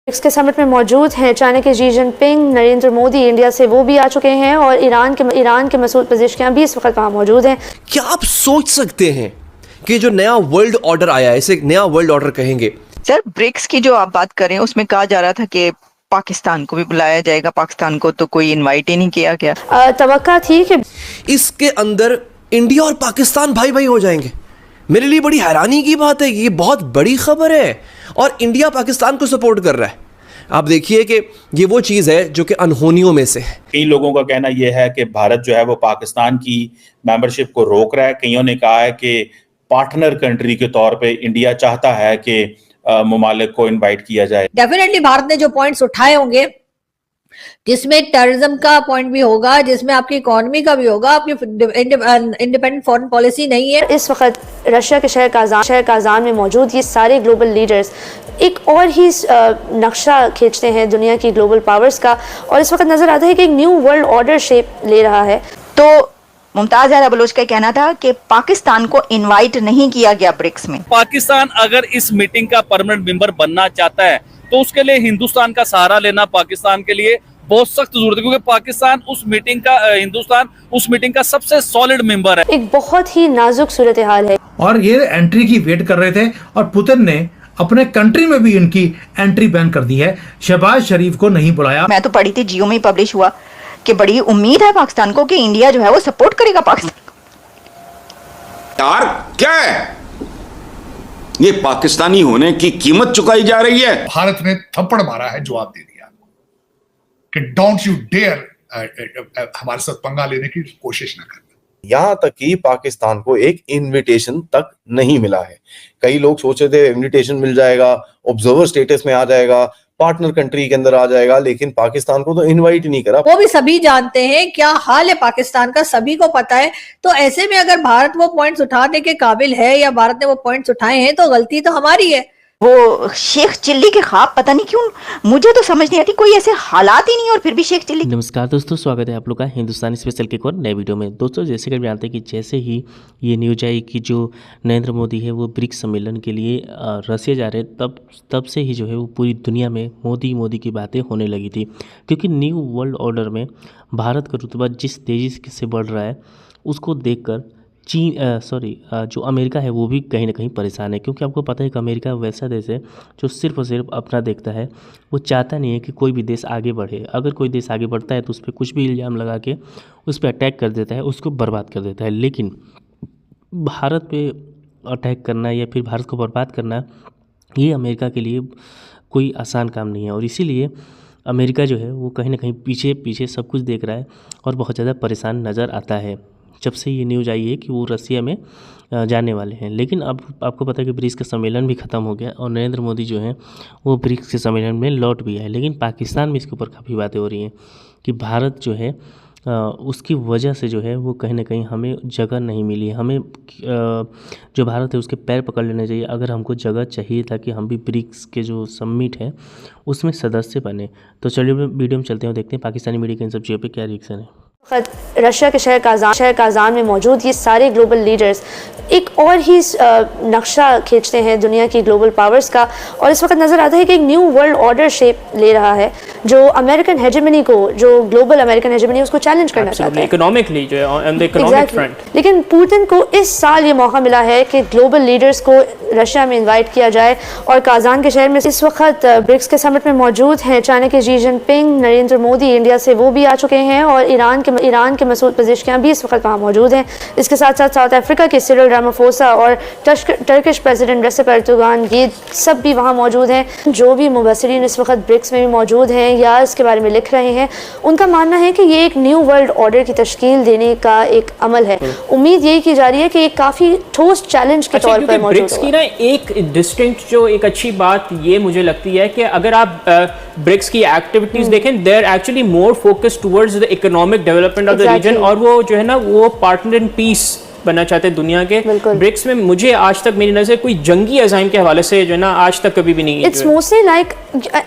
BRICS के summit में मौजूद हैं चाइना के Xi Jinping, Narendra Modi India से वो भी आ चुके हैं और ईरान के मसूद पज़ेश्कियां भी इस वक्त वहाँ मौजूद हैं। क्या आप सोच सकते हैं कि जो नया वर्ल्ड ऑर्डर आया है, इसे नया वर्ल्ड ऑर्डर कहेंगे? सर, ब्रिक्स की जो आप बात करें उसमें कहा जा रहा था कि पाकिस्तान को भी बुलाया जाएगा, पाकिस्तान को तो कोई इनवाइट ही नहीं किया गया। तवक्का थी कि इसके अंदर इंडिया और पाकिस्तान भाई भाई हो जाएंगे। मेरे लिए बड़ी हैरानी की बात है, ये बहुत बड़ी खबर है और इंडिया पाकिस्तान को सपोर्ट कर रहा है। आप देखिए कि ये वो चीज़ है जो कि अनहोनियों में से है। कई लोगों का कहना यह है कि भारत जो है वो पाकिस्तान की मेंबरशिप को रोक रहा है। कईयों ने कहा है कि पार्टनर कंट्री के तौर पे इंडिया चाहता है कि मुमालिक को इनवाइट किया जाए। डेफिनेटली भारत ने जो पॉइंट्स उठाए होंगे, जिसमें टेररिज्म का पॉइंट भी होगा, जिसमें आपकी इकोनॉमी का भी होगा, आपकी इंडिपेंडेंट फॉरेन पॉलिसी नहीं है। इस वक्त रशिया के शहर काजान में मौजूद ये सारे ग्लोबल लीडर्स एक और ही नक्शा खींचते हैं दुनिया की ग्लोबल पावर्स का, और इस वक्त नजर आता है कि एक न्यू वर्ल्ड ऑर्डर शेप ले रहा है। तो मुमताज ज़हरा बलोच का कहना था कि पाकिस्तान को इनवाइट नहीं किया गया ब्रिक्स में। पाकिस्तान अगर इस मीटिंग का परमानेंट मेंबर बनना चाहता है तो उसके लिए हिंदुस्तान का सहारा लेना पाकिस्तान के लिए बहुत सख्त जरूरत है, क्योंकि पाकिस्तान हिंदुस्तान उस मीटिंग का सबसे सॉलिड मेंबर है। एक बहुत ही नाजुक सूरत हाल है और ये एंट्री की वेट कर रहे थे और पुतिन ने अपने कंट्री में भी इनकी एंट्री बैन कर दी है। शहबाज शरीफ को नहीं बुलाया। मैं तो पढ़ी थी, जियो में पब्लिश हुआ कि बड़ी उम्मीद है पाकिस्तान को कि इंडिया जो है वो सपोर्ट करेगा पाकिस्तान। यार क्या है ये, पाकिस्तानी होने की कीमत चुकाई जा रही है। भारत ने थप्पड़ मारा है, जवाब दे दिया कि डोंट यू डेयर हमारे साथ पंगा लेने की कोशिश ना करना। यहाँ तक कि पाकिस्तान को एक इनविटेशन तक नहीं मिला है। कई लोग सोचे थे इनविटेशन मिल जाएगा, ऑब्जर्वर स्टेटस में आ जाएगा, पार्टनर कंट्री के अंदर आ जाएगा, लेकिन पाकिस्तान को तो इनवाइट ही नहीं करा। वो भी सभी जानते हैं क्या हाल है पाकिस्तान का, सभी को पता है। तो ऐसे में अगर भारत वो पॉइंट्स उठाने के काबिल है या भारत ने वो पॉइंट्स उठाए हैं तो गलती तो हमारी है। वो शेख चिल्ली के ख्वाब पता नहीं क्यों, मुझे तो समझ नहीं आती, कोई ऐसे हालात ही नहीं और फिर भी शेख चिल्ली। नमस्कार दोस्तों, स्वागत है आप लोग का हिंदुस्तानी स्पेशल के एक और नए वीडियो में। दोस्तों जैसे कि जानते हैं कि जैसे ही ये न्यूज आई कि जो नरेंद्र मोदी है वो ब्रिक्स सम्मेलन के लिए रसिया जा रहे हैं, तब से ही जो है वो पूरी दुनिया में मोदी की बातें होने लगी थी। क्योंकि न्यू वर्ल्ड ऑर्डर में भारत का रुतबा जिस तेज़ी से बढ़ रहा है उसको देखकर जो अमेरिका है वो भी कहीं ना कहीं परेशान है। क्योंकि आपको पता है कि अमेरिका वैसा देश है जो सिर्फ और सिर्फ अपना देखता है। वो चाहता नहीं है कि कोई भी देश आगे बढ़े। अगर कोई देश आगे बढ़ता है तो उस पर कुछ भी इल्ज़ाम लगा के उस पर अटैक कर देता है, उसको बर्बाद कर देता है। लेकिन भारत पे अटैक करना या फिर भारत को बर्बाद करना, ये अमेरिका के लिए कोई आसान काम नहीं है। और इसीलिए अमेरिका जो है वो कहीं ना कहीं पीछे सब कुछ देख रहा है और बहुत ज़्यादा परेशान नज़र आता है जब से ये न्यूज़ आई है कि वो रसिया में जाने वाले हैं। लेकिन अब आपको पता है कि ब्रिक्स का सम्मेलन भी ख़त्म हो गया और नरेंद्र मोदी जो हैं वो ब्रिक्स के सम्मेलन में लौट भी आए। लेकिन पाकिस्तान में इसके ऊपर काफ़ी बातें हो रही हैं कि भारत जो है उसकी वजह से जो है वो कहीं ना कहीं हमें जगह नहीं मिली है। हमें जो भारत है उसके पैर पकड़ लेने चाहिए। अगर हमको जगह चाहिए था कि हम भी ब्रिक्स के जो समिट है उसमें सदस्य बने। तो चलिए वीडियो में चलते हैं और देखते हैं पाकिस्तानी मीडिया के इन सब चीज़ों पर क्या रिएक्शन है। रशिया के शहर काजान में मौजूद ये सारे ग्लोबल लीडर्स एक और ही नक्शा खींचते हैं दुनिया की ग्लोबल पावर्स का, और इस वक्त नजर आता है कि एक न्यू वर्ल्ड ऑर्डर शेप ले रहा है जो अमेरिकन हेजेमनी को, जो ग्लोबल अमेरिकन हेजेमनी उसको चैलेंज करना चाहता है इकोनॉमिकली जो है ऑन द इकोनॉमिक फ्रंट। लेकिन पुतिन को इस साल ये मौका मिला है कि ग्लोबल लीडर्स को रशिया में इन्वाइट किया जाए। और काजान के शहर में इस वक्त ब्रिक्स के समिट में मौजूद हैं चाइना के Xi Jinping, Narendra Modi India से वो भी आ चुके हैं और ईरान के मसूद पज़ेश्कियां भी इस वक्त वहाँ मौजूद हैं। इसके साथ साथ साउथ अफ्रीका के सिरिल रामाफोसा और टर्किश प्रेसिडेंट रेसेप एर्दोगान, ये सब भी वहाँ मौजूद हैं। जो भी मुबस्सिरीन इस वक्त ब्रिक्स में भी मौजूद हैं या इसके बारे में लिख रहे हैं, उनका मानना है कि ये एक न्यू वर्ल्ड ऑर्डर की तश्कील देने का एक अमल है। उम्मीद यही की जा रही है कि एक काफ़ी ठोस चैलेंज के तौर पर मौजूद ब्रिक्स की ना एक डिस्टिंक्ट जो एक अच्छी बात ये मुझे लगती है कि अगर आप ब्रिक्स की एक्टिविटीज देखें, they are actually more focused towards the economic development of the region. और वो जो है ना वो पार्टनर इन पीस बनना चाहते हैं दुनिया के। बिल्कुल। ब्रिक्स में मुझे आज तक मेरी नज़र से कोई जंगी अज़ाइम के हवाले से जो है ना आज तक कभी भी नहीं। It's mostly like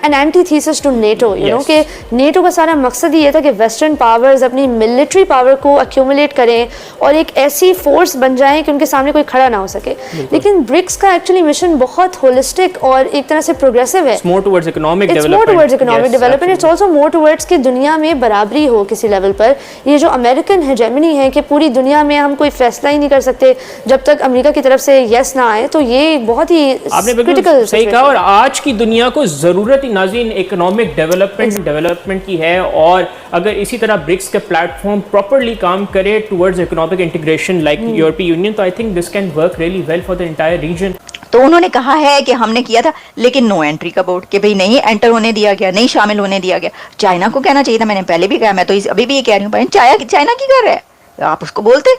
an antithesis to NATO, you know, कि नेटो का सारा मकसद ये था कि वेस्टर्न पावर्स अपनी मिलिट्री पावर को एक्यूमुलेट करें और एक ऐसी फोर्स बन जाएं कि उनके सामने कोई खड़ा ना हो सके। लेकिन ब्रिक्स का एक्चुअली मिशन बहुत होलिस्टिक और एक तरह से प्रोग्रेसिव है। More towards economic development, it's also more towards कि दुनिया में बराबरी हो किसी लेवल पर। ये जो अमेरिकन हेजेमनी है कि पूरी दुनिया में हम कोई फैसला ही नहीं कर सकते जब तक अमेरिका की तरफ से यस ना आए, तो ये बहुत ही क्रिटिकल सही कहा। और आज की दुनिया को जरूरत ही नाज़रीन इकोनॉमिक डेवलपमेंट की है, और अगर इसी तरह ब्रिक्स के प्लेटफॉर्म प्रॉपर्ली काम करे टुवर्ड्स इकोनॉमिक इंटीग्रेशन लाइक यूरोपीय यूनियन, तो I think this can work really well for the entire reason. तो उन्होंने कहा है कि हमने किया था लेकिन नो एंट्री का बोर्ड, कि भाई नहीं एंटर होने दिया गया, नहीं शामिल होने दिया गया। चाइना को कहना चाहिए था, मैंने पहले भी कहा, मैं तो अभी भी ये कह रही हूँ, चाइना की कर रहा है, आप उसको बोलते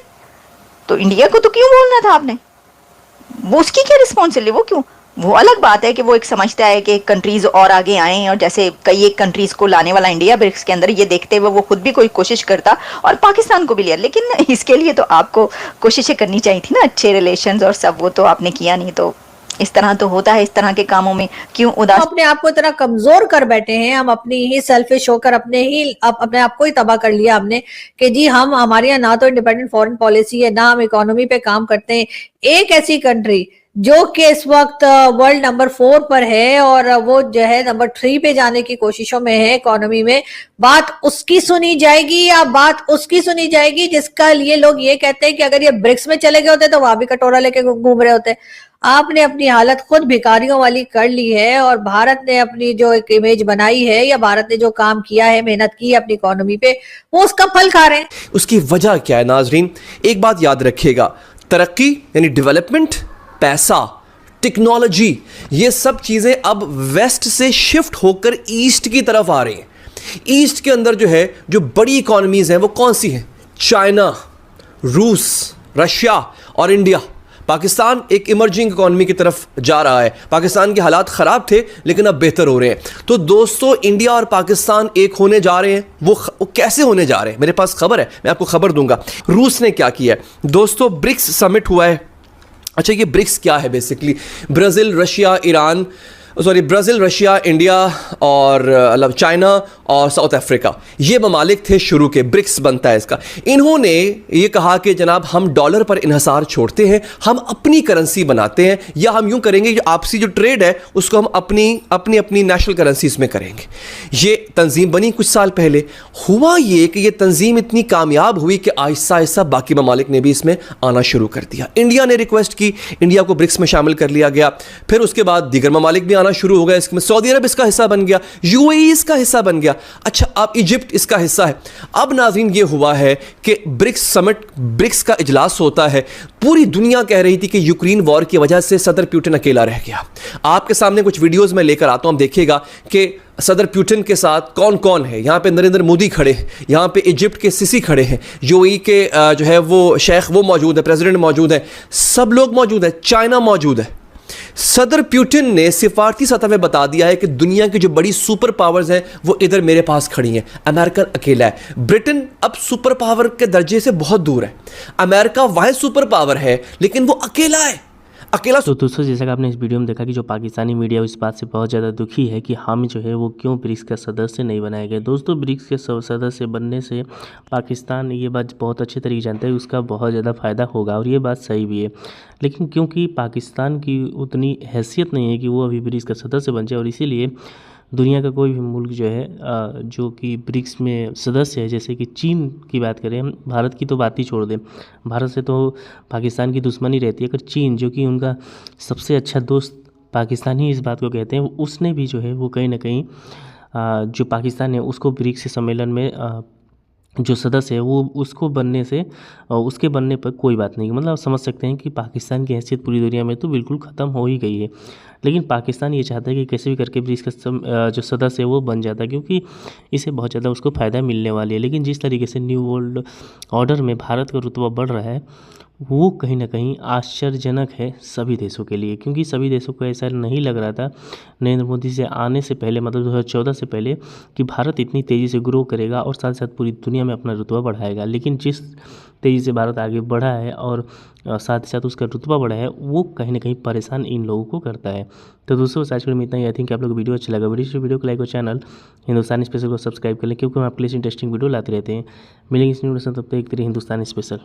तो इंडिया को तो क्यों बोलना था आपने? वो उसकी क्या रिस्पॉन्सिबिलिटी, वो क्यों? वो अलग बात है कि वो एक समझता है कि कंट्रीज और आगे आएं, और जैसे कई एक कंट्रीज को लाने वाला इंडिया ब्रिक्स के अंदर, ये देखते हुए वो खुद भी कोई कोशिश करता और पाकिस्तान को भी लिया। लेकिन इसके लिए तो आपको कोशिशें करनी चाहिए थी ना, अच्छे रिलेशंस और सब, वो तो आपने किया नहीं। तो इस तरह तो होता है, इस तरह के कामों में क्यों उदास? अपने आप को इतना कमजोर कर बैठे हैं, हम अपनी ही सेल्फिश होकर अपने आप को ही तबाह कर लिया हमने कि जी हम, हमारे यहाँ ना तो इंडिपेंडेंट फॉरेन पॉलिसी है, ना हम इकोनॉमी पे काम करते हैं। एक ऐसी कंट्री जो कि इस वक्त वर्ल्ड नंबर 4 पर है और वो जो है नंबर 3 पे जाने की कोशिशों में है इकोनॉमी में, बात उसकी सुनी जाएगी या बात उसकी सुनी जाएगी जिसका लिए लोग ये कहते हैं कि अगर ये ब्रिक्स में चले गए होते तो वहां भी कटोरा लेके घूम रहे होते। आपने अपनी हालत खुद भिखारियों वाली कर ली है, और भारत ने अपनी जो एक इमेज बनाई है या भारत ने जो काम किया है, मेहनत की है अपनी इकोनॉमी पे, वो उसका फल खा रहे हैं। उसकी वजह क्या है नाजरीन? एक बात याद रखिएगा, तरक्की यानी डेवलपमेंट, पैसा, टेक्नोलॉजी, ये सब चीज़ें अब वेस्ट से शिफ्ट होकर ईस्ट की तरफ आ रही हैं। ईस्ट के अंदर जो है, जो बड़ी इकोनॉमीज़ हैं वो कौन सी हैं? चाइना, रूस, रशिया और इंडिया। पाकिस्तान एक इमर्जिंग इकोनॉमी की तरफ जा रहा है। पाकिस्तान के हालात ख़राब थे लेकिन अब बेहतर हो रहे हैं। तो दोस्तों, इंडिया और पाकिस्तान एक होने जा रहे हैं। वो कैसे होने जा रहे हैं? मेरे पास खबर है, मैं आपको खबर दूंगा। रूस ने क्या किया है दोस्तों? ब्रिक्स समिट हुआ है। अच्छा, ये ब्रिक्स क्या है? बेसिकली ब्राज़ील, रशिया, इंडिया और चाइना और साउथ अफ्रीका, ये ममालिक थे शुरू के। ब्रिक्स बनता है इसका। इन्होंने ये कहा कि जनाब हम डॉलर पर इन्हसार छोड़ते हैं, हम अपनी करेंसी बनाते हैं, या हम यूं करेंगे जो आपसी जो ट्रेड है उसको हम अपनी नेशनल करेंसीज में करेंगे। ये तंजीम बनी कुछ साल पहले। हुआ ये कि ये तंजीम इतनी कामयाब हुई कि आहिस्ता आहिस्ता बाकी ममालिक ने भी इसमें आना शुरू कर दिया। इंडिया ने रिक्वेस्ट की, इंडिया को ब्रिक्स में शामिल कर लिया गया। फिर उसके बाद दीगर ममालिक भी आना शुरू हो गया इसमें। सऊदी अरब इसका हिस्सा बन गया, यूएई इसका हिस्सा बन गया। अच्छा, अब इजिप्ट इसका हिस्सा है। अब नाज़रीन ये हुआ है कि ब्रिक्स समिट, ब्रिक्स का इजलास होता है। पूरी दुनिया कह रही थी कि यूक्रेन वॉर की वजह से सदर पुतिन अकेला रह गया। आपके सामने कुछ वीडियोस में लेकर आता हूं, आप देखिएगा कि सदर पुतिन के साथ कौन कौन है। यहाँ पे नरेंद्र मोदी खड़े हैं, यहाँ पे इजिप्ट के सिसी खड़े हैं, यूएई के जो है वो शेख वो मौजूद है, प्रेसिडेंट मौजूद है, सब लोग मौजूद है, चाइना मौजूद है। सदर पुतिन ने सिफारती सतह में बता दिया है कि दुनिया की जो बड़ी सुपर पावर्स हैं वो इधर मेरे पास खड़ी हैं, अमेरिका अकेला है। ब्रिटेन अब सुपर पावर के दर्जे से बहुत दूर है। अमेरिका वाहिद सुपर पावर है लेकिन वो अकेला है, अकेला। तो दोस्तों, जैसा कि आपने इस वीडियो में देखा कि जो पाकिस्तानी मीडिया इस बात से बहुत ज़्यादा दुखी है कि हम जो है वो क्यों ब्रिक्स का सदस्य नहीं बनाए गए। दोस्तों, ब्रिक्स के सदस्य बनने से पाकिस्तान ये बात बहुत अच्छे तरीके जानता है, उसका बहुत ज़्यादा फ़ायदा होगा, और ये बात सही भी है। लेकिन क्योंकि पाकिस्तान की उतनी हैसियत नहीं है कि वो अभी ब्रिक्स का सदस्य बन जाए, और इसीलिए दुनिया का कोई भी मुल्क जो है जो कि ब्रिक्स में सदस्य है, जैसे कि चीन की बात करें, हम भारत की तो बात ही छोड़ दें, भारत से तो पाकिस्तान की दुश्मनी रहती है, अगर चीन जो कि उनका सबसे अच्छा दोस्त पाकिस्तान ही इस बात को कहते हैं, उसने भी जो है वो कहीं ना कहीं जो पाकिस्तान है उसको ब्रिक्स सम्मेलन में जो सदस्य है वो उसको बनने से, उसके बनने पर कोई बात नहीं, मतलब आप समझ सकते हैं कि पाकिस्तान की हैसियत पूरी दुनिया में तो बिल्कुल ख़त्म हो ही गई है। लेकिन पाकिस्तान ये चाहता है कि कैसे भी करके ब्रिक्स का जो सदस्य है वो बन जाता है, क्योंकि इसे बहुत ज़्यादा उसको फ़ायदा मिलने वाली है। लेकिन जिस तरीके से न्यू वर्ल्ड ऑर्डर में भारत का रुतबा बढ़ रहा है वो कहीं ना कहीं आश्चर्यजनक है सभी देशों के लिए, क्योंकि सभी देशों को ऐसा नहीं लग रहा था नरेंद्र मोदी से आने से पहले, मतलब 2014 से पहले, कि भारत इतनी तेज़ी से ग्रो करेगा और साथ साथ पूरी दुनिया में अपना रुतबा बढ़ाएगा। लेकिन जिस तेज़ी से भारत आगे बढ़ा है और साथ ही साथ उसका रुतबा बढ़ा है वो कहीं ना कहीं परेशान इन लोगों को करता है। तो दोस्तों आज के लिए इतना ही। आई थिंक आप लोग को वीडियो अच्छा लगा। वीडियो को लाइक और चैनल हिंदुस्तानी स्पेशल को सब्सक्राइब कर लें, क्योंकि हम आपके लिए इंटरेस्टिंग वीडियो लाते रहते हैं। मिलेंगे इस न्यू तब तक एक तरह हिंदुस्तानी स्पेशल।